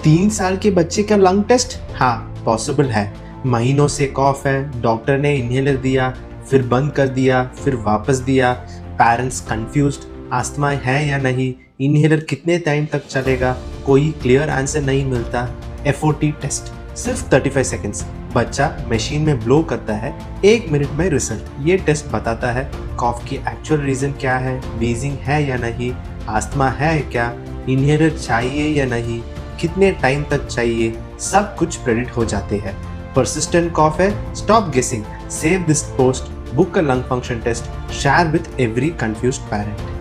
3 साल के बच्चे का लंग टेस्ट? हाँ, पॉसिबल है। महीनों से कॉफ है, डॉक्टर ने इन्हेलर दिया, फिर बंद कर दिया, फिर वापस दिया। पेरेंट्स कंफ्यूज्ड, अस्थमा है या नहीं, इन्हेलर कितने टाइम तक चलेगा, कोई क्लियर आंसर नहीं मिलता। FOT टेस्ट सिर्फ 35 सेकेंड्स, बच्चा मशीन में ब्लो करता है, 1 मिनट में रिजल्ट। ये टेस्ट बताता है कॉफ की एक्चुअल रीजन क्या है, वीजिंग है या नहीं, अस्थमा है क्या, इन्हेलर चाहिए या नहीं, कितने टाइम तक चाहिए, सब कुछ प्रेडिक्ट हो जाते हैं। persistent cough है, stop guessing, save this post, book a lung function test, share with every confused parent.